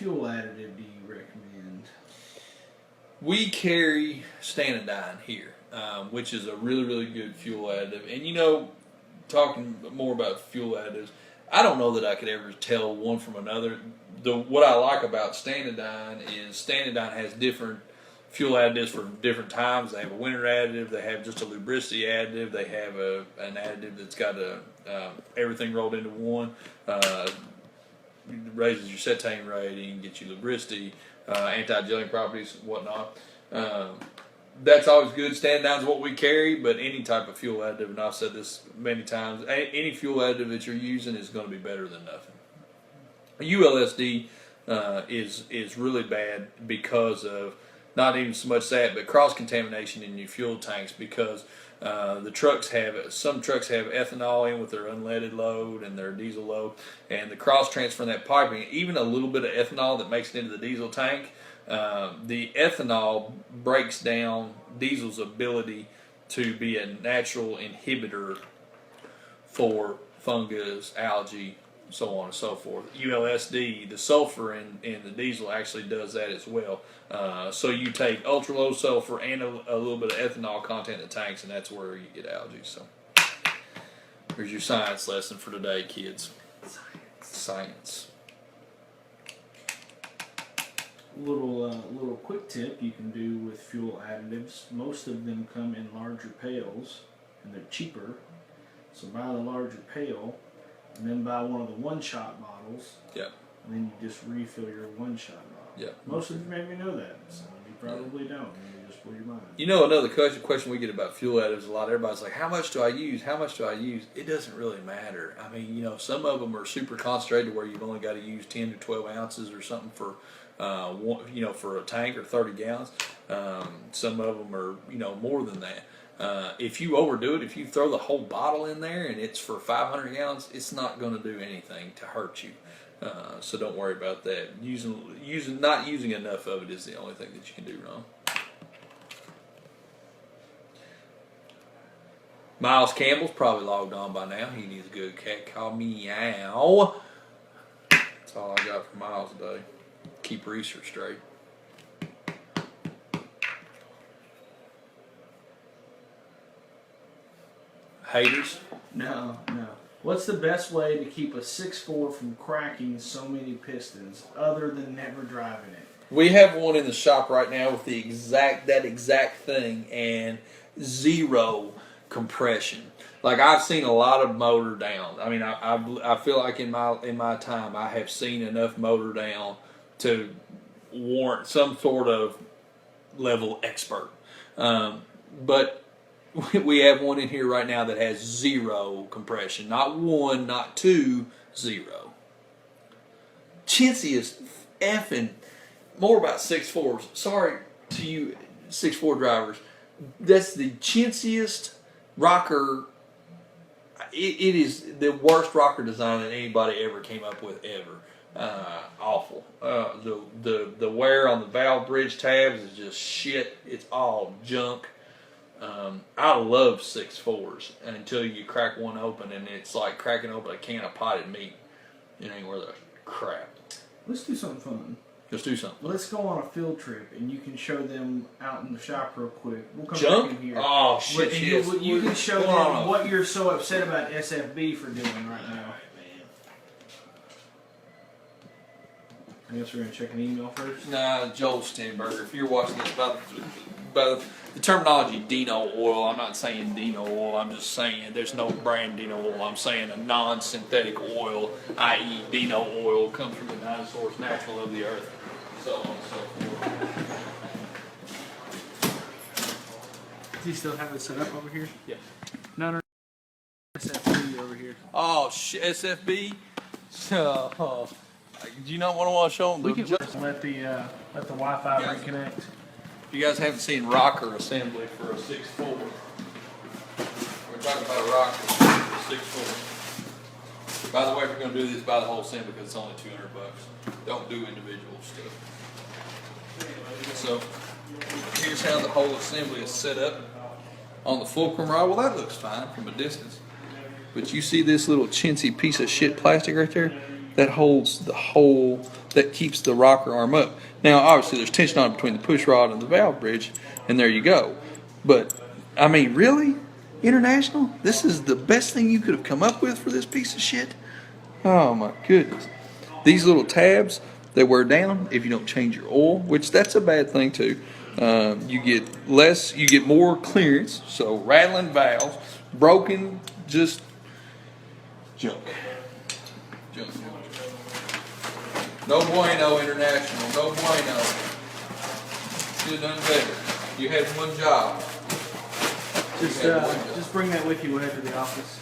fuel additive do you recommend? We carry Stanadine here, which is a really, really good fuel additive. And you know, talking more about fuel additives, I don't know that I could ever tell one from another. What I like about Stanadine is Stanadine has different fuel additives for different times. They have a winter additive, they have just a lubricity additive, they have an additive that's got everything rolled into one. Raises your cetane rating, gets you lubricity, anti-gelling properties, whatnot. That's always good. Stand is what we carry, but any type of fuel additive, and I've said this many times, any fuel additive that you're using is going to be better than nothing. ULSD is really bad because of not even so much that, but cross-contamination in your fuel tanks, because some trucks have ethanol in with their unleaded load and their diesel load, and the cross-transfer in that piping, even a little bit of ethanol that makes it into the diesel tank, the ethanol breaks down diesel's ability to be a natural inhibitor for fungus, algae, so on and so forth. ULSD, the sulfur in the diesel actually does that as well. So you take ultra low sulfur and a little bit of ethanol content in the tanks, and that's where you get algae. So there's your science lesson for today, kids. Science. Little quick tip you can do with fuel additives. Most of them come in larger pails, and they're cheaper. So buy the larger pail, and then buy one of the one-shot bottles. Yeah. And then you just refill your one-shot bottle. Yeah. Most of you maybe know that. Some of you probably don't. And you just blow your mind. You know, another question we get about fuel additives a lot. Everybody's like, "How much do I use? How much do I use?" It doesn't really matter. I mean, you know, some of them are super concentrated where you've only got to use 10 to 12 ounces or something for for a tank or 30 gallons. Some of them are, more than that. If you overdo it, if you throw the whole bottle in there and it's for 500 gallons, it's not going to do anything to hurt you. So don't worry about that. Not using enough of it is the only thing that you can do wrong. Miles Campbell's probably logged on by now. He needs a good cat call meow. That's all I got for Miles today. Keep research straight. Haters? No. What's the best way to keep a 6.4 from cracking so many pistons, other than never driving it? We have one in the shop right now with that exact thing and zero compression. Like, I've seen a lot of motor down. I mean, I feel like in my time I have seen enough motor down to warrant some sort of level expert. But we have one in here right now that has zero compression. Not one, not two, zero. Chintziest effing, more about 6.4s. Sorry to you 6.4 drivers. That's the chintziest rocker. It is the worst rocker design that anybody ever came up with ever. Awful. The wear on the valve bridge tabs is just shit. It's all junk. I love 6.4s until you crack one open and it's like cracking open a can of potted meat. It ain't worth a crap. Let's do something fun. Let's do something. Let's go on a field trip and you can show them out in the shop real quick. We'll come junk? back in here. Oh shit! You can show them what you're so upset about SFB for doing right now. I guess we're going to check an email first. Nah, Joel Stenberger. If you're watching this by the terminology Dino oil, I'm not saying Dino oil. I'm just saying there's no brand Dino oil. I'm saying a non-synthetic oil, i.e. Dino oil, comes from the dinosaurs, natural of the earth, so on and so forth. Does he still have it set up over here? Yeah. No, SFB over here. Oh, shit, SFB? Do you not want to show them? We can just let the Wi-Fi reconnect. If you guys haven't seen rocker assembly for a 6.4, we're talking about a rocker for a 6.4. By the way, if you're going to do this, buy the whole assembly because it's only $200. Don't do individual stuff. So here's how the whole assembly is set up on the fulcrum rod. Well, that looks fine from a distance, but you see this little chintzy piece of shit plastic right there? that holds the hole that keeps the rocker arm up. Now, obviously, there's tension on it between the push rod and the valve bridge, and there you go. But, I mean, really? International? This is the best thing you could have come up with for this piece of shit? Oh, my goodness. These little tabs, they wear down if you don't change your oil, which that's a bad thing, too. You get more clearance, so rattling valves, broken, just junk. No bueno, International. No bueno. Should have done better. You had one job. Just bring that with you. We'll head to the office.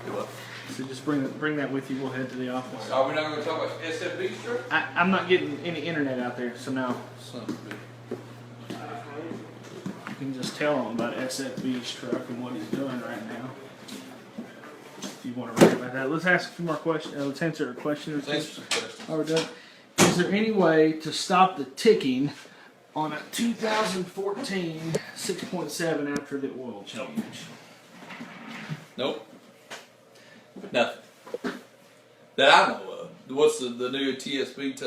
Do what? So just bring that with you. We'll head to the office. Are we not going to talk about SFB strip? I'm not getting any internet out there, so no. Son of a bitch. You can just tell him about SFB's truck and what he's doing right now. If you want to read about that, let's ask a few more questions. Let's answer a question or two. Let's answer some questions. Are we done? Is there any way to stop the ticking on a 2014 6.7 after the oil change? Nope. Nothing. That I know of. What's the new TSB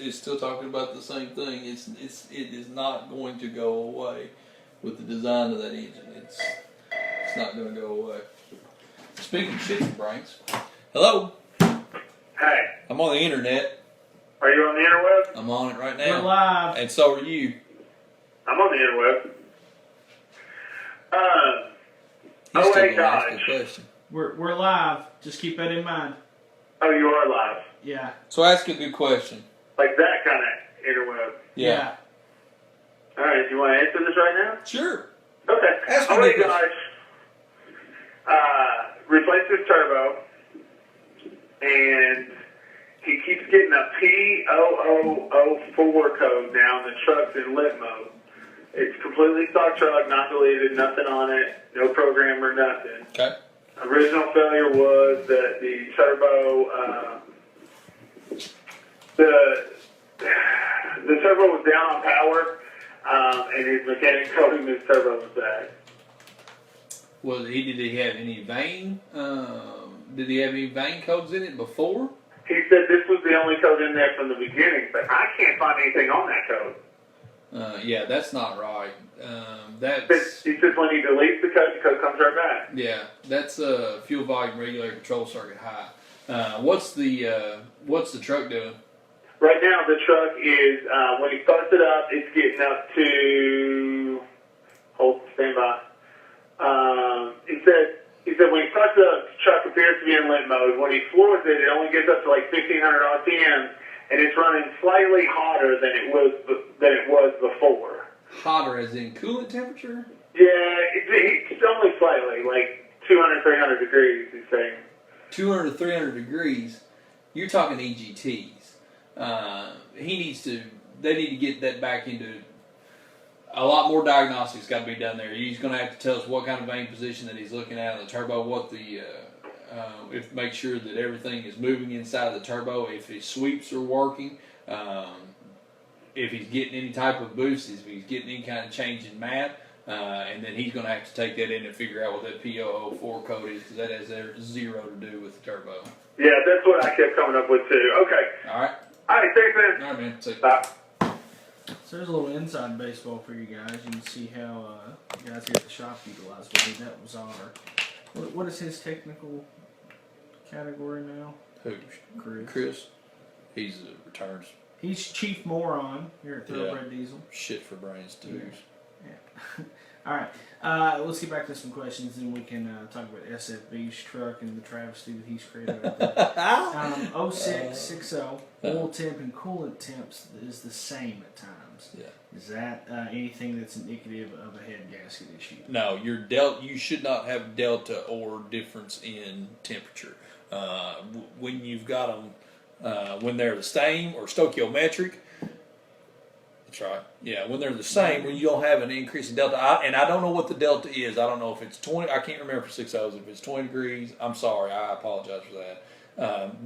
is still talking about the same thing. It is not going to go away with the design of that engine. It's not going to go away. Speaking of shit and brains, hello. Hey. I'm on the internet. Are you on the interweb? I'm on it right now. We're live. And so are you. I'm on the interweb. He's still hey, gonna ask a Dodge. question. We're live. Just keep that in mind. Oh, you are live. Yeah. So ask a good question. Like that kind of interweb. Yeah. All right, do you want to answer this right now? Sure. Okay. Ask me All right, the guys. Replace this turbo, and he keeps getting a P0004 code now. The truck's in lit mode. It's completely stock truck, not deleted, nothing on it, no program or nothing. Okay. Original failure was that the turbo, the turbo was down on power, and his mechanic told him his turbo was bad. Did he have any vein? Did he have any vein codes in it before? He said this was the only code in there from the beginning, but I can't find anything on that code. Yeah, that's not right. He says when he deletes the code comes right back. Yeah, that's a fuel volume regulator control circuit high. What's the truck doing? Right now, the truck is, when he starts it up, it's getting up to, stand by. He said when he starts it up, the truck appears to be in lit mode. When he floors it, it only gets up to like 1,500 RPM, and it's running slightly hotter than it was before. Hotter as in coolant temperature? Yeah, it's only slightly, like 200, 300 degrees, he's saying. 200 to 300 degrees. You're talking EGTs. They need to get that back into a lot more diagnostics got to be done there. He's going to have to tell us what kind of vein position that he's looking at on the turbo, make sure that everything is moving inside the turbo, if his sweeps are working, if he's getting any type of boost, if he's getting any kind of change in mat, and then he's going to have to take that in and figure out what that P004 code is, because that has zero to do with the turbo. Yeah, that's what I kept coming up with too. Okay. All right. All right, thanks, man. All right, man. See you. Bye. So there's a little inside baseball for you guys. You can see how you guys here at the shop utilize what that was our. What is his technical category now? Who? Chris. He's returns. He's chief moron here at Thoroughbred Diesel. Shit for brains, too. Yeah. All right. Let's get back to some questions, and we can talk about SFB's truck and the travesty that he's created. 0660 oil temp and coolant temps is the same at times. Yeah. Is that anything that's indicative of a head gasket issue? No, you should not have delta or difference in temperature. When you've got them, when they're the same or stoichiometric. That's right. Yeah, when they're the same, when you don't have an increase in delta, and I don't know what the delta is. I don't know if it's 20. I can't remember for 6 hours if it's 20 degrees. I'm sorry. I apologize for that.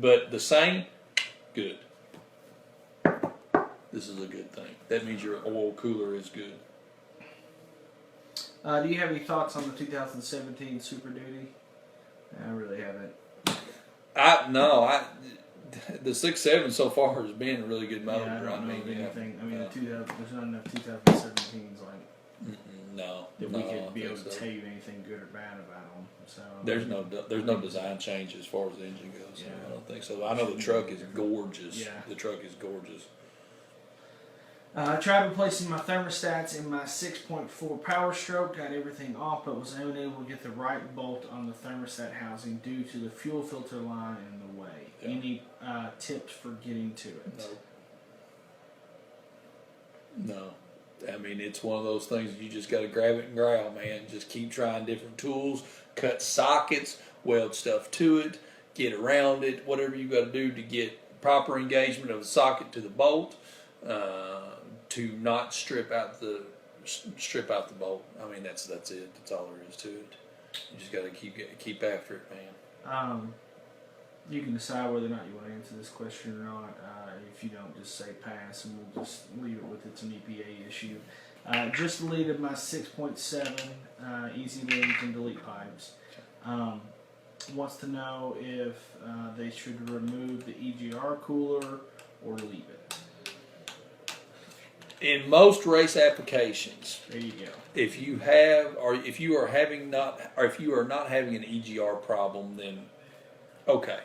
But the same, good. This is a good thing. That means your oil cooler is good. Do you have any thoughts on the 2017 Super Duty? I really haven't. The 6.7 so far has been a really good motor. Yeah, I don't know of yeah. anything. I mean, No. there's not enough 2017s like No, that no, we I could don't be able think to so. tell you anything good or bad about them. So There's no design change as far as the engine goes. So Yeah. I don't think so. I know the truck is gorgeous. Yeah. The truck is gorgeous. I tried replacing my thermostats in my 6.4 Power Stroke, got everything off, but was unable to get the right bolt on the thermostat housing due to the fuel filter line in the way. Yeah. Any tips for getting to it? No. I mean, it's one of those things you just got to grab it and growl, man. Just keep trying different tools, cut sockets, weld stuff to it, get around it, whatever you got to do to get proper engagement of the socket to the bolt, to not strip out the bolt. I mean, that's it. That's all there is to it. You just got to keep after it, man. You can decide whether or not you want to answer this question or not. If you don't, just say pass, and we'll just leave it with it's an EPA issue. Just deleted my 6.7 easy link and delete pipes. Wants to know if they should remove the EGR cooler or leave it. In most race applications, There you go. if you are not having an EGR problem, then okay.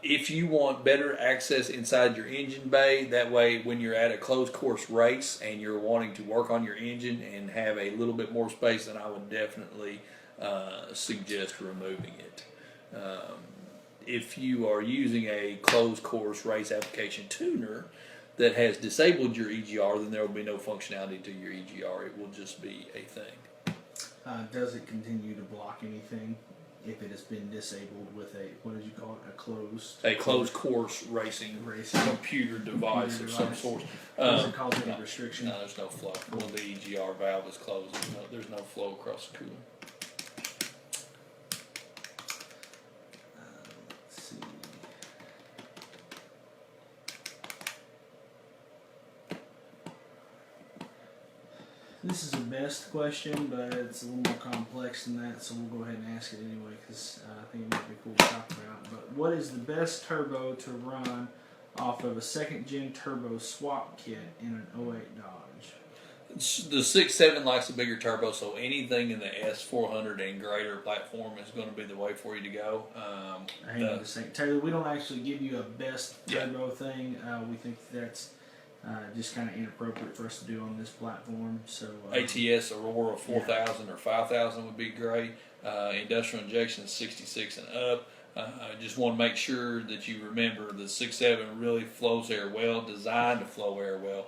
If you want better access inside your engine bay, that way when you're at a closed course race and you're wanting to work on your engine and have a little bit more space, then I would definitely suggest removing it. If you are using a closed course race application tuner that has disabled your EGR, then there will be no functionality to your EGR. It will just be a thing. Does it continue to block anything if it has been disabled with a, what did you call it, a closed course racing computer device of some sort. Does it cause any restriction? No, there's no flow. When the EGR valve is closed, there's no flow across the coolant. Let's see. This is a best question, but it's a little more complex than that, so we'll go ahead and ask it anyway because I think it might be cool to talk about. But what is the best turbo to run off of a second-gen turbo swap kit in an 08 Dodge? The 6.7 likes a bigger turbo, so anything in the S400 and greater platform is going to be the way for you to go. Hang on a second. Taylor, we don't actually give you a best turbo thing. We think that's just kind of inappropriate for us to do on this platform. So ATS Aurora 4000 or 5000 would be great. Industrial injection is 66 and up. I just want to make sure that you remember the 6.7 really flows air well, designed to flow air well.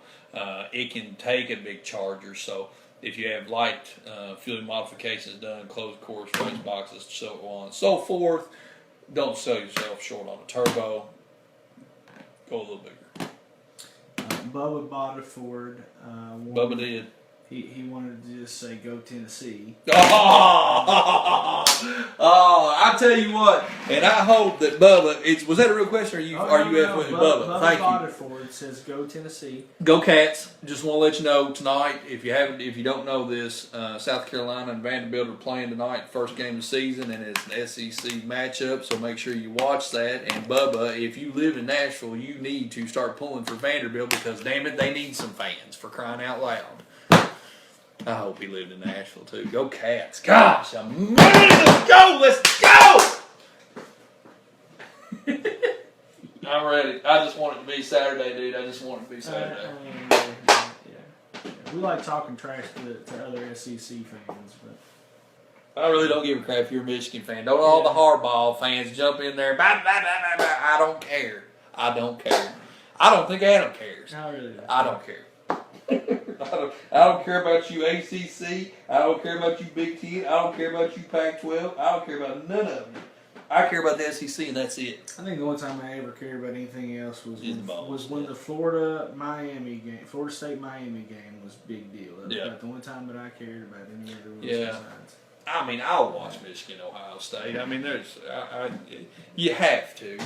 It can take a big charger, so if you have light fueling modifications done, closed course race boxes, so on and so forth, don't sell yourself short on a turbo. Go a little bigger. Bubba bought a Ford. Bubba did. He wanted to just say go Tennessee. Oh, I tell you what, and I hope that Bubba. Was that a real question? Or you asking Bubba? Bubba Thank bought you. it for it. Says go Tennessee. Go Cats! Just want to let you know tonight, if you don't know this, South Carolina and Vanderbilt are playing tonight, first game of the season, and it's an SEC matchup. So make sure you watch that. And Bubba, if you live in Nashville, you need to start pulling for Vanderbilt because damn it, they need some fans, for crying out loud. I hope he lived in Nashville too. Go Cats! Gosh, I'm let's go! Let's go! I'm ready. I just want it to be Saturday, dude. I just want it to be Saturday. Yeah. We like talking trash to other SEC fans, but I really don't give a crap if you're a Michigan fan. Don't all the Harbaugh fans jump in there. Bah, bah, bah, bah, bah. I don't care. I don't care. I don't think Adam cares. I really don't. I don't care. I don't care about you ACC. I don't care about you Big Ten. I don't care about you Pac-12. I don't care about none of them. I care about the SEC, and that's it. I think the only time I ever cared about anything else was when the Florida State Miami game was a big deal. That was about the only time that I cared about any other rules besides. I mean, I'll watch Michigan, Ohio State. I mean, you have to.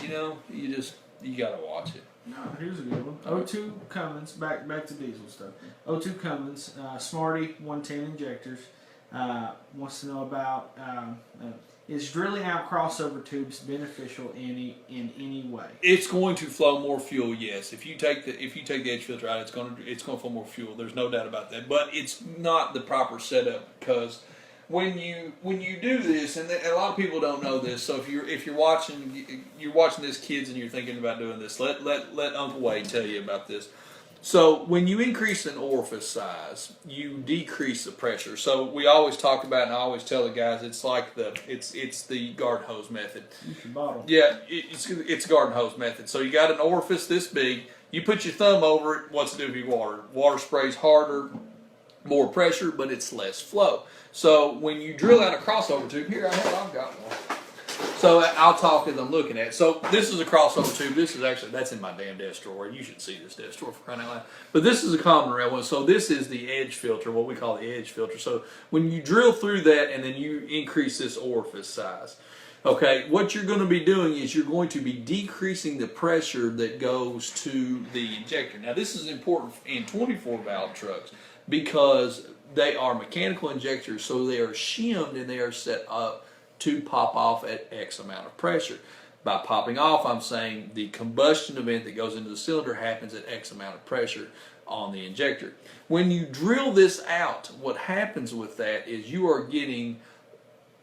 You gotta watch it. No, here's a good one. O2 Cummins, back to diesel stuff. O2 Cummins, Smarty 110 injectors, wants to know about Is drilling out crossover tubes beneficial in any way? It's going to flow more fuel, yes. If you take the edge filter out, it's going to flow more fuel. There's no doubt about that. But it's not the proper setup, because when you do this, and a lot of people don't know this. So if you're watching this, kids, and you're thinking about doing this, let Uncle Wade tell you about this. So when you increase an orifice size, you decrease the pressure. So we always talk about, and I always tell the guys, it's like it's the garden hose method. Use your bottle. Yeah, it's garden hose method. So you got an orifice this big. You put your thumb over it. What's it do if you water? Water sprays harder, more pressure, but it's less flow. So when you drill out a crossover tube, here I've got one. So I'll talk as I'm looking at it. So this is a crossover tube. This is actually, that's in my damn desk drawer. You should see this desk drawer for crying out loud. But this is a common rail one. So this is the edge filter, what we call the edge filter. So when you drill through that and then you increase this orifice size, okay, what you're going to be doing is you're going to be decreasing the pressure that goes to the injector. Now this is important in 24 valve trucks because they are mechanical injectors, so they are shimmed and they are set up to pop off at X amount of pressure. By popping off, I'm saying the combustion event that goes into the cylinder happens at X amount of pressure on the injector. When you drill this out, what happens with that is you are getting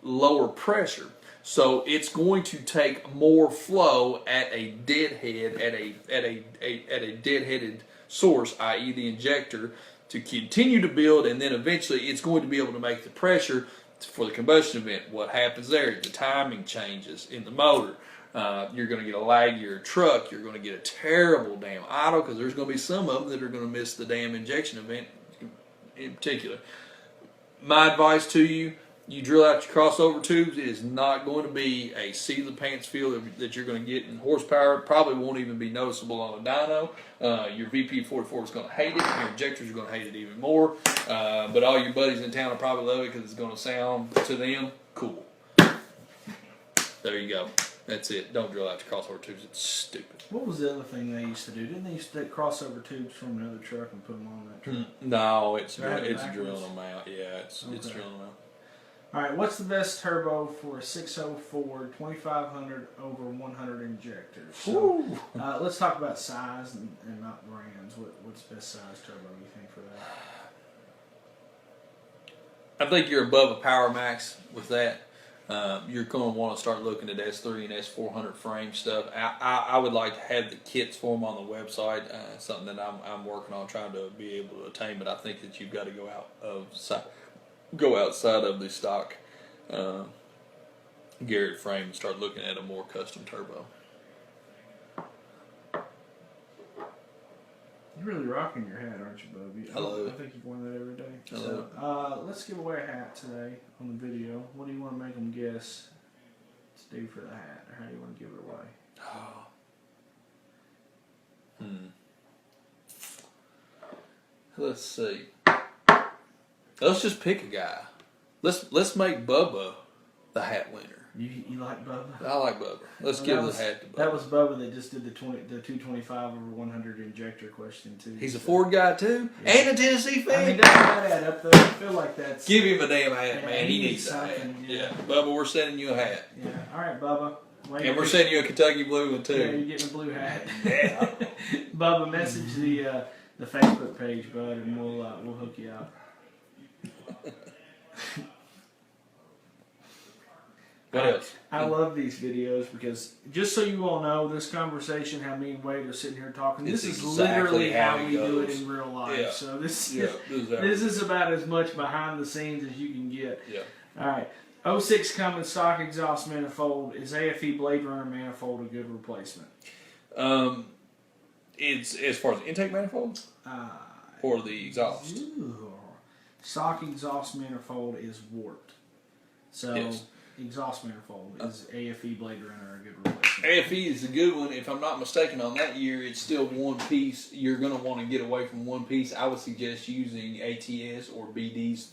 lower pressure. So it's going to take more flow at a deadhead, at a deadheaded source, i.e. the injector, to continue to build, and then eventually it's going to be able to make the pressure for the combustion event. What happens there? The timing changes in the motor. You're going to get a laggier truck. You're going to get a terrible damn idle, because there's going to be some of them that are going to miss the damn injection event in particular. My advice to you, you drill out your crossover tubes. It is not going to be a seat of the pants feel that you're going to get in horsepower. It probably won't even be noticeable on a dyno. Your VP44 is going to hate it. Your injectors are going to hate it even more. But all your buddies in town will probably love it because it's going to sound to them cool. There you go. That's it. Don't drill out your crossover tubes. It's stupid. What was the other thing they used to do? Didn't they used to take crossover tubes from another truck and put them on that truck? No, it's backwards? drilling them out. Yeah, it's drilling them out. All right, what's the best turbo for a 6.0 Ford 2500 over 100 injectors? So, let's talk about size and not brands. What's the best size turbo you think for that? I think you're above a Power Max with that. You're going to want to start looking at S3 and S400 frame stuff. I would like to have the kits for them on the website. Something that I'm working on trying to be able to attain. But I think that you've got to go outside of the stock Garrett frame and start looking at a more custom turbo. You're really rocking your hat, aren't you, Bubby? Hello. I think you've worn that every day. Hello. So, let's give away a hat today on the video. What do you want to make them guess to do for the hat, or how do you want to give it away? Let's see. Let's just pick a guy. Let's make Bubba the hat winner. You like Bubba? I like Bubba. Let's give the hat to Bubba. That was Bubba that just did the 225 over 100 injector question too. He's a Ford guy too, yeah. And a Tennessee fan. I mean, doesn't that add up though? I feel like that's. Give him a damn hat, yeah, man. He needs a hat. Yeah. Bubba, we're sending you a hat. Yeah. All right, Bubba. And we're sending you a Kentucky blue one too. Yeah, you're getting a blue hat. Yeah. Bubba, message the Facebook page, bud, and we'll hook you out. What else? I love these videos because just so you all know, this conversation, how me and Wade are sitting here talking, this is exactly literally how we goes. do it in real life. Yeah. So this exactly. is about as much behind the scenes as you can get. Yeah. All right. 06 common stock exhaust manifold. Is AFE Blade Runner manifold a good replacement? It's as far as the intake manifold or the exhaust. Stock exhaust manifold is warped. So yes. Exhaust manifold is AFE Blade Runner a good replacement? AFE is a good one. If I'm not mistaken, on that year it's still one piece. You're going to want to get away from one piece. I would suggest using ATS or BD's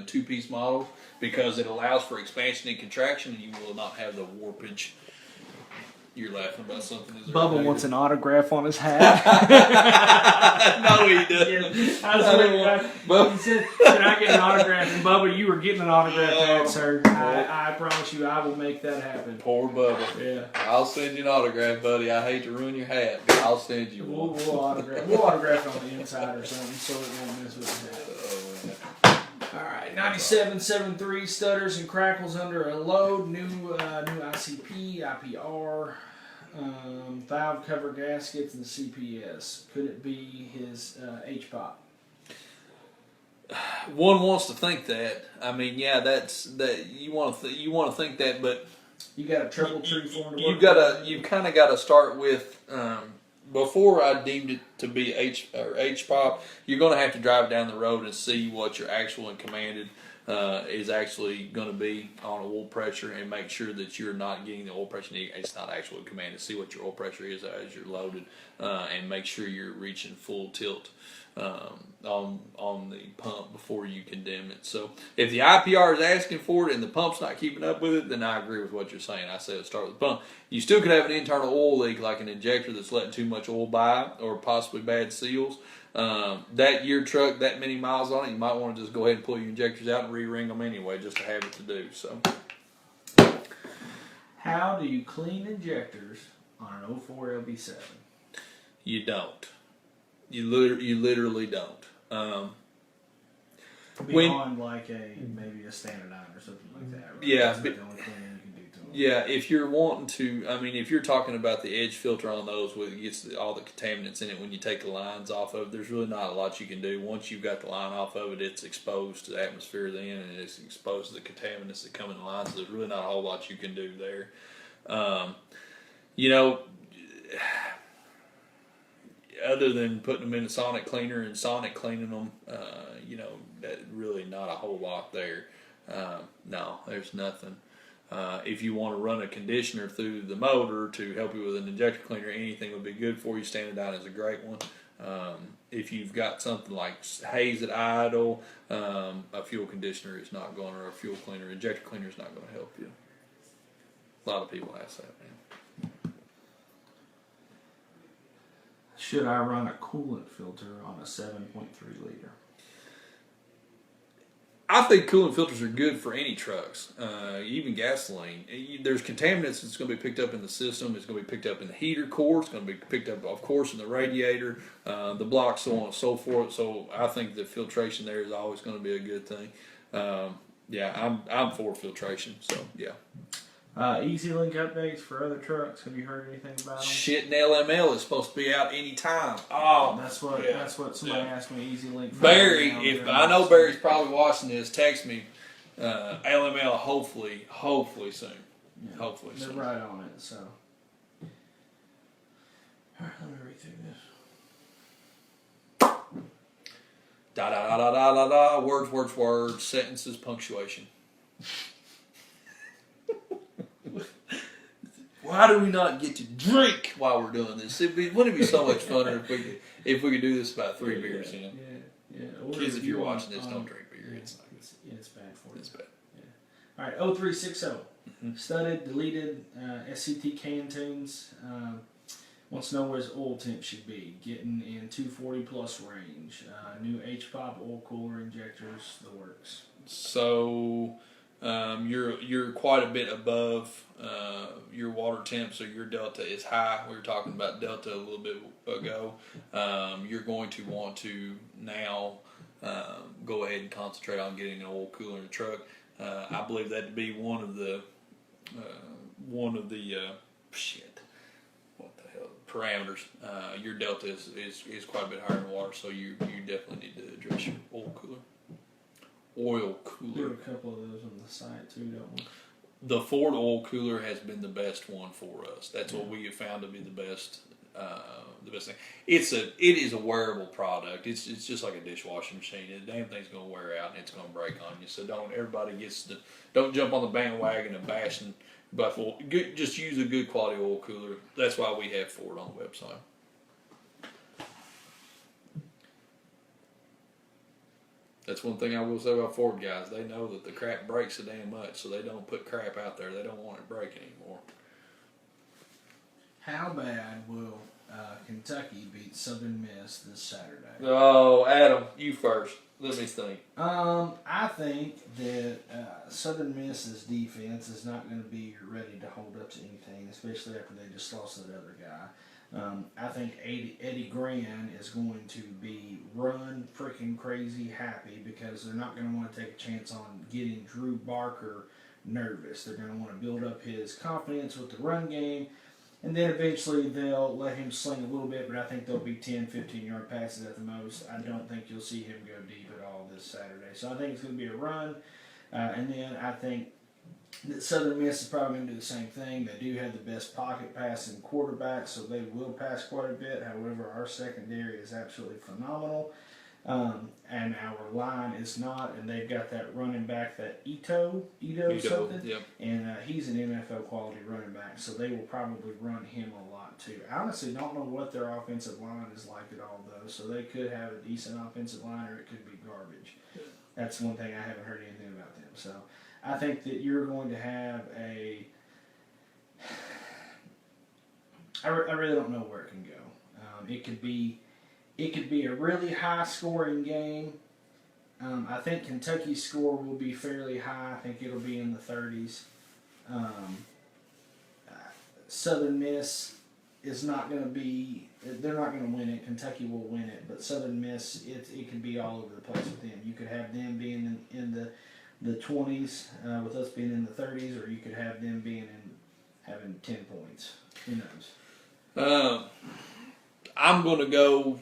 two-piece models because it allows for expansion and contraction, and you will not have the warpage. You're laughing about something. Is there Bubba a wants an autograph on his hat. No, he doesn't. Yeah, I swear, he said, "Can I get an autograph?" And Bubba, you were getting an autograph hat, sir. I promise you, I will make that happen. Poor Bubba. Yeah. I'll send you an autograph, buddy. I hate to ruin your hat, but I'll send you one. We'll autograph it on the inside or something so it won't mess with the hat. Oh, yeah. All right, 97.73 stutters and crackles under a load. New ICP, IPR, valve cover gaskets, and CPS. Could it be his H-pop? One wants to think that. I mean, yeah, that's that. You want to think that, but You got a trouble tree for him to work you kind of got to start with. Before I deemed it to be H-pop, you're going to have to drive down the road and see what your actual and commanded is actually going to be on oil pressure, and make sure that you're not getting the oil pressure. It's not actually commanded. See what your oil pressure is as you're loaded, and make sure you're reaching full tilt on the pump before you condemn it. So if the IPR is asking for it and the pump's not keeping up with it, then I agree with what you're saying. I say let's start with the pump. You still could have an internal oil leak, like an injector that's letting too much oil by, or possibly bad seals. That your truck, that many miles on it, you might want to just go ahead and pull your injectors out and re-ring them anyway, just to have it to do. So, How do you clean injectors on an 04 LB7? you don't. You literally don't. Beyond like maybe a standardine or something like that. Right? Yeah, That's the only cleaning you can do to them. Yeah, if you're wanting to, I mean, if you're talking about the edge filter on those, where it gets all the contaminants in it when you take the lines off of it, there's really not a lot you can do. Once you've got the line off of it, it's exposed to the atmosphere then, and it's exposed to the contaminants that come in the line, so there's really not a whole lot you can do there. You know, other than putting them in a sonic cleaner and sonic cleaning them, you know, that really not a whole lot there. No, there's nothing. If you want to run a conditioner through the motor to help you with an injector cleaner, anything would be good for you. Standardine is a great one. If you've got something like haze at idle, a fuel conditioner is not going, or a fuel cleaner, injector cleaner is not going to help you. A lot of people ask that, man. Should I run a coolant filter on a 7.3 liter? I think coolant filters are good for any trucks, even gasoline. There's contaminants that's going to be picked up in the system. It's going to be picked up in the heater core. It's going to be picked up, of course, in the radiator, the block, so on and so forth. So I think the filtration there is always going to be a good thing. Yeah, I'm for filtration. So yeah. Easy Link updates for other trucks. Have you heard anything about them? Shit, and LML is supposed to be out anytime. Oh, That's what somebody asked me. Easy Link. Barry, if I know Barry's probably watching this, text me. LML, hopefully soon. Yeah. Hopefully They're soon. right on it. So, all right, let me read through this. Da da da da da da da. Words. Sentences, punctuation. Why do we not get to drink while we're doing this? Wouldn't it be so much funner if we could do this about 3 beers in? Yeah. Kids, if you're watching this, don't drink beer. It's not good. It's bad for you. It's bad. All right, 0360. Studded, deleted, SCT can tunes. Wants to know where his oil temp should be. Getting in 240 plus range. New H-pop oil cooler injectors, the works. So you're quite a bit above your water temp, so your delta is high. We were talking about delta a little bit ago. You're going to want to now go ahead and concentrate on getting an oil cooler in the truck. I believe that to be one of the parameters. Your delta is quite a bit higher in water, so you definitely need to address your oil cooler. We have a couple of those on the site too, don't we? The Ford oil cooler has been the best one for us. That's what we have found to be the best thing. It is a wearable product. It's just like a dishwashing machine. The damn thing's gonna wear out and it's gonna break on you. So don't jump on the bandwagon of bashing. But just use a good quality oil cooler. That's why we have Ford on the website. That's one thing I will say about Ford guys. They know that the crap breaks so damn much, so they don't put crap out there. They don't want it to break anymore. How bad will Kentucky beat Southern Miss this Saturday? Oh, Adam, you first. Let me think. I think that Southern Miss's defense is not going to be ready to hold up to anything, especially after they just lost that other guy. I think Eddie Gran is going to be run freaking crazy happy because they're not going to want to take a chance on getting Drew Barker nervous. They're going to want to build up his confidence with the run game. And then eventually they'll let him sling a little bit, but I think there'll be 10, 15-yard passes at the most. I don't think you'll see him go deep at all this Saturday. So I think it's going to be a run. And then I think that Southern Miss is probably going to do the same thing. They do have the best pocket passing quarterback, so they will pass quite a bit. However, our secondary is absolutely phenomenal. And our line is not, and they've got that running back, that Ito something, yep. and he's an NFL quality running back, so they will probably run him a lot too. I honestly don't know what their offensive line is like at all, though, so they could have a decent offensive line or it could be garbage. That's one thing I haven't heard anything about them. So I think that you're going to have a. I really don't know where it can go. It could be a really high-scoring game. I think Kentucky's score will be fairly high. I think it'll be in the 30s. Southern Miss is not going to be. They're not going to win it. Kentucky will win it, but Southern Miss, it could be all over the place with them. You could have them being in the 20s, with us being in the 30s, or you could have them having 10 points. Who knows? I'm going to go.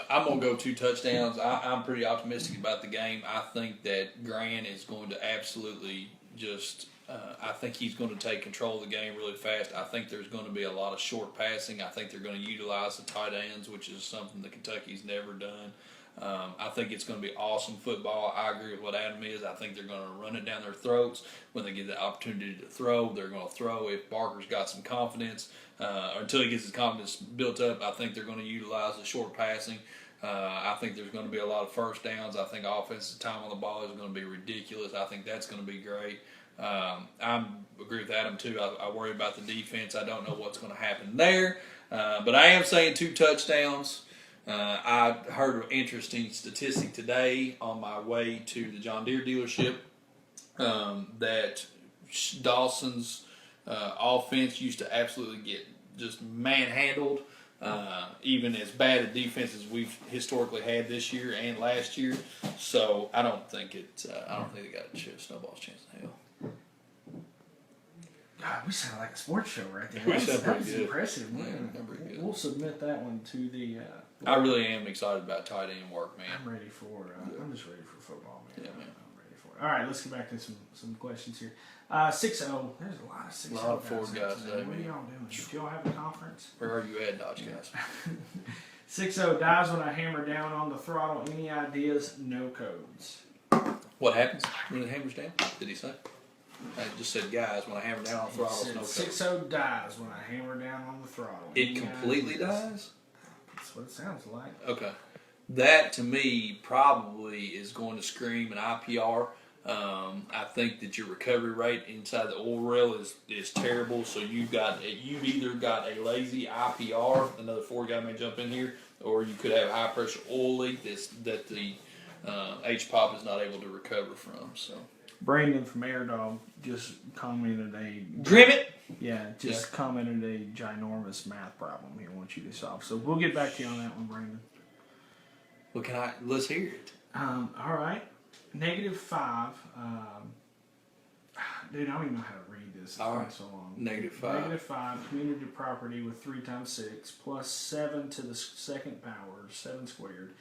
I'm going to go 2 touchdowns. I'm pretty optimistic about the game. I think that Gran is going to absolutely just. I think he's going to take control of the game really fast. I think there's going to be a lot of short passing. I think they're going to utilize the tight ends, which is something that Kentucky's never done. I think it's going to be awesome football. I agree with what Adam is. I think they're going to run it down their throats. When they get the opportunity to throw, they're going to throw. If Barker's got some confidence, or until he gets his confidence built up, I think they're going to utilize the short passing. I think there's going to be a lot of first downs. I think offensive time on the ball is going to be ridiculous. I think that's going to be great. I agree with Adam, too. I worry about the defense. I don't know what's going to happen there. But I am saying 2 touchdowns. I heard an interesting statistic today on my way to the John Deere dealership that Dawson's offense used to absolutely get just manhandled, even as bad a defense as we've historically had this year and last year. So I don't think they got a snowball's chance in hell. God, we sound like a sports show right there. We sound pretty That's good. impressive. Yeah, We'll submit that one to the. I really am excited about tight end work, man. I'm ready for. I'm just ready for football, man. Yeah, man. I'm ready for it. All right, let's get back to some questions here. 6-0. There's a lot of 6-0 A lot of Ford guys today. today, What are man. y'all doing? Do y'all have a conference? Where are you at, Dodge guys? 6-0 dies when I hammer down on the throttle. Any ideas? No codes. What happens when it hammers down? Did he say? I just said, guys, when I hammer down on the throttle, no codes. 6-0 dies when I hammer down on the throttle. It completely dies? That's what it sounds like. Okay. That, to me, probably is going to scream an IPR. I think that your recovery rate inside the oil rail is terrible. So you've either got a lazy IPR, another Ford guy may jump in here, or you could have a high pressure oil leak that the HPOP is not able to recover from. So Brandon from AirDog just commented commented a ginormous math problem here. I want you to solve. So we'll get back to you on that one, Brandon. Well, let's hear it. All right. -5. Dude, I don't even know how to read this. It's All right. so long. -5. -5, community property with 3 times 6, plus 7 to the second power, 7 squared.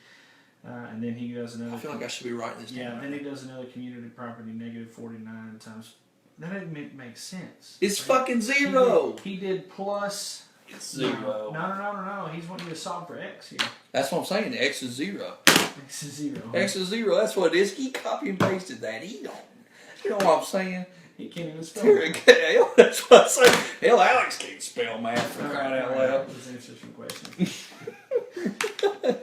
And then he does another. I feel like I should be writing this down. Yeah, then he does another community property, -49 times. That doesn't make sense. It's fucking 0. He did plus. It's 0. No. He's wanting to solve for x here. That's what I'm saying. X is 0. X is 0. X is 0. That's what it is. He copy and pasted that. He don't. You know what I'm saying? He can't even spell Hell, it. that's what I say. Hell, Alex can't spell math for crying out loud. Let's answer some questions.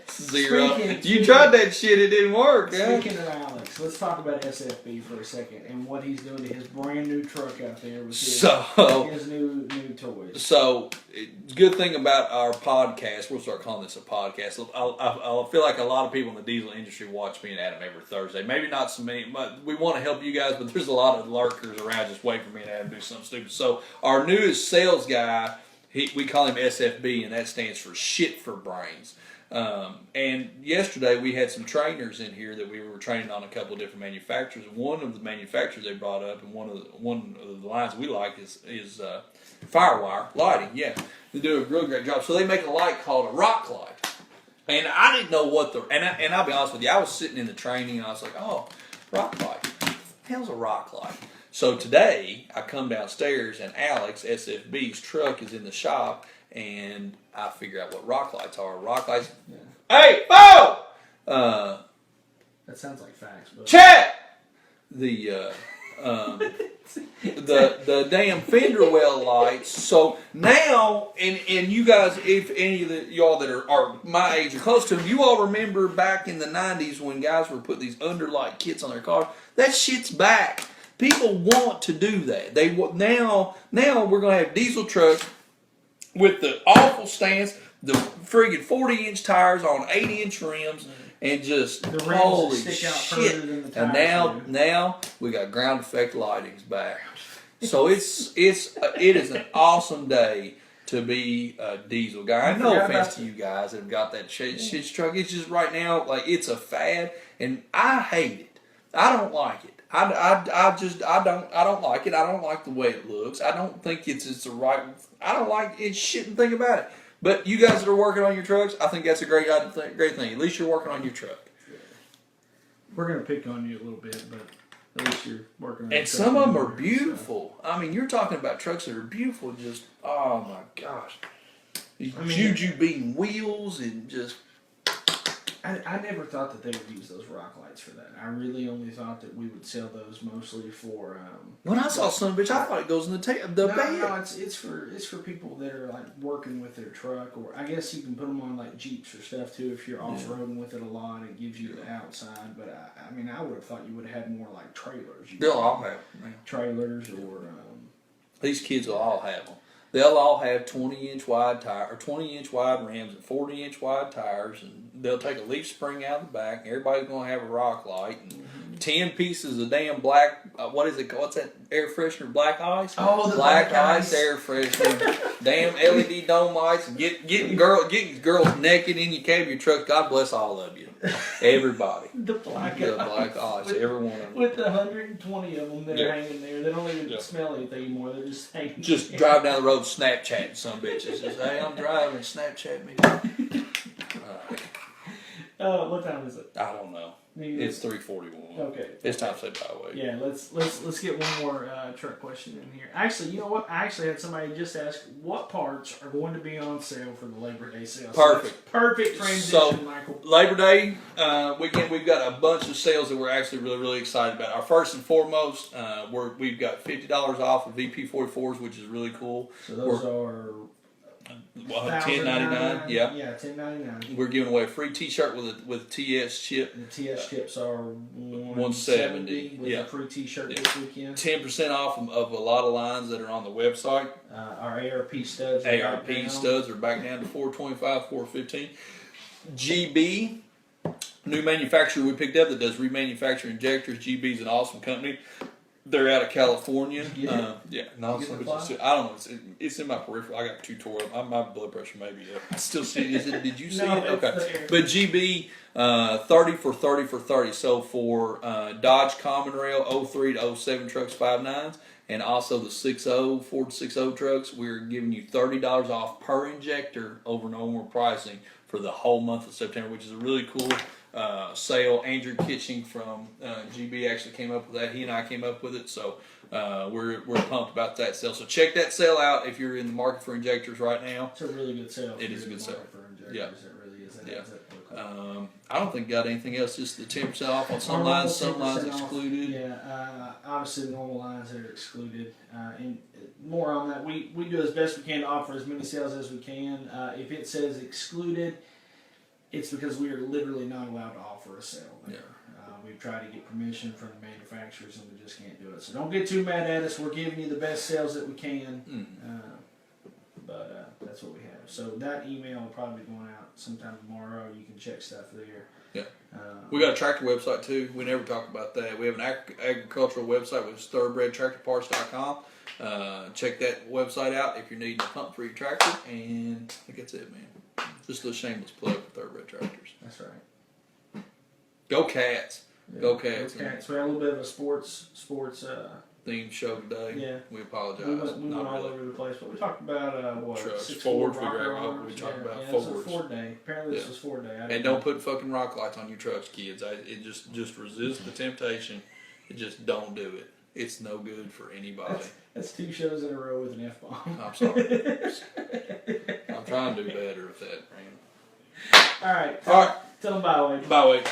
0. You tried that shit. It didn't work. Speaking of Alex, let's talk about SFB for a second and what he's doing to his brand new truck out there with his new toys. So, the good thing about our podcast, we'll start calling this a podcast. I feel like a lot of people in the diesel industry watch me and Adam every Thursday. Maybe not so many, but we want to help you guys, but there's a lot of lurkers around just waiting for me and Adam to do something stupid. So, our newest sales guy, we call him SFB, and that stands for Shit for Brains. And yesterday we had some trainers in here that we were training on a couple of different manufacturers. One of the manufacturers they brought up, and one of the lines we like is Firewire lighting. Yeah, they do a real great job. So they make a light called a rock light, and I didn't know what and I'll be honest with you, I was sitting in the training and I was like, oh, rock light. What the hell's a rock light? So today I come downstairs and Alex SFB's truck is in the shop. And I figure out what rock lights are. Rock lights. Yeah. Hey, Bo! That sounds like facts. But Chat! The damn fender well lights. So now, and you guys, if any of y'all that are my age or close to them, you all remember back in the 90s when guys were putting these underlight kits on their cars. That shit's back. People want to do that. Now we're going to have diesel trucks with the awful stance, the friggin' 40-inch tires on 80-inch rims, and just the rims holy stick out shit! Than the And now we got ground effect lightings back. So it is an awesome day to be a diesel guy. No offense to you guys that have got that shit truck. It's just right now like it's a fad, and I hate it. I don't like it. I don't like it. I don't like the way it looks. I don't think it's the right. I don't like it. Shit and think about it. But you guys that are working on your trucks, I think that's a great thing. At least you're working on your truck. We're gonna pick on you a little bit, but at least you're working on. And some of them are beautiful. So. I mean, you're talking about trucks that are beautiful. Just oh my gosh, juju beating wheels and just. I never thought that they would use those rock lights for that. I really only thought that we would sell those mostly for. When I saw son of a bitch, I thought it goes in the bed. No, it's for people that are like working with their truck, or I guess you can put them on like Jeeps or stuff too if you're off roading with it a lot. It gives you the outside, but I mean, I would have thought you would have had more like trailers. They'll all have trailers or. These kids will all have them. They'll all have 20-inch wide tire or 20-inch wide rims and 40-inch wide tires, and they'll take a leaf spring out of the back. Everybody's gonna have a rock light and 10 pieces of damn black. What is it? What's that air freshener? Black ice. Oh, the black ice air freshener. Damn LED dome lights. And getting girls naked in your cab of your truck. God bless all of you. Everybody. The black ice. Every one of them. With the 120 of them that are hanging there, they don't even smell anything anymore. They're just hanging. Just drive down the road Snapchatting some bitches. Just, hey, I'm driving. Snapchat me. What time is it? I don't know. It's 3:41. Okay. It's time to say bye away. Yeah, let's get one more truck question in here. Actually, you know what? I actually had somebody just ask what parts are going to be on sale for the Labor Day sale. Perfect. So perfect transition, so, Michael. Labor Day weekend, we've got a bunch of sales that we're actually really, really excited about. Our first and foremost, we've got $50 off of VP44s, which is really cool. So those are $10.99. Yeah, $10.99. We're giving away a free T-shirt with TS chip. The TS chips are $170 with a free T-shirt this weekend. 10% off of a lot of lines that are on the website. Our ARP studs. Studs are back down to $425, $415. GB, new manufacturer we picked up that does remanufacture injectors. GB is an awesome company. They're out of California. Yeah, no, I don't know. It's in my peripheral. I got 2 tore up. My blood pressure may be up. I still see. Did you see it? Okay. There. But GB, 30 for 30 for 30. So for Dodge Common Rail 03 to 07 trucks, 5.9s, and also the Ford 60 trucks, we're giving you $30 off per injector over normal pricing for the whole month of September, which is a really cool sale. Andrew Kitching from GB actually came up with that. He and I came up with it, so we're pumped about that sale. So check that sale out if you're in the market for injectors right now. It's a really good sale. It is a good sale. For injectors. Yeah. It really is. I don't think got anything else. Just the 10% off on some lines. Some lines excluded. Yeah, obviously the normal lines that are excluded. And more on that, we do as best we can to offer as many sales as we can. If it says excluded, it's because we are literally not allowed to offer a sale there. We've tried to get permission from the manufacturers, and we just can't do it. So don't get too mad at us. We're giving you the best sales that we can, but that's what we have. So that email will probably be going out sometime tomorrow. You can check stuff there. Yeah. We got a tractor website too. We never talk about that. We have an agricultural website, which is thoroughbredtractorparts.com. Check that website out if you're needing a pump for your tractor. And I think that's it, man. Just a shameless plug for Thoroughbred Tractors. That's right. Go Cats. Yeah. Go Cats. Go Cats. We had a little bit of a sports themed show today. Yeah. We apologize. We went Not all really. over the place, but we talked about what? Trucks, 6 Fords, we rocker talked arms. about It was Fords. a Ford day. Apparently this was Ford day. And don't put fucking rock lights on your trucks, kids. It just resist the temptation. It just don't do it. It's no good for anybody. That's 2 shows in a row with an F-bomb. I'm sorry. I'm trying to do better with that, man. All right. All right. Tell them bye, Wade. Bye, Wade.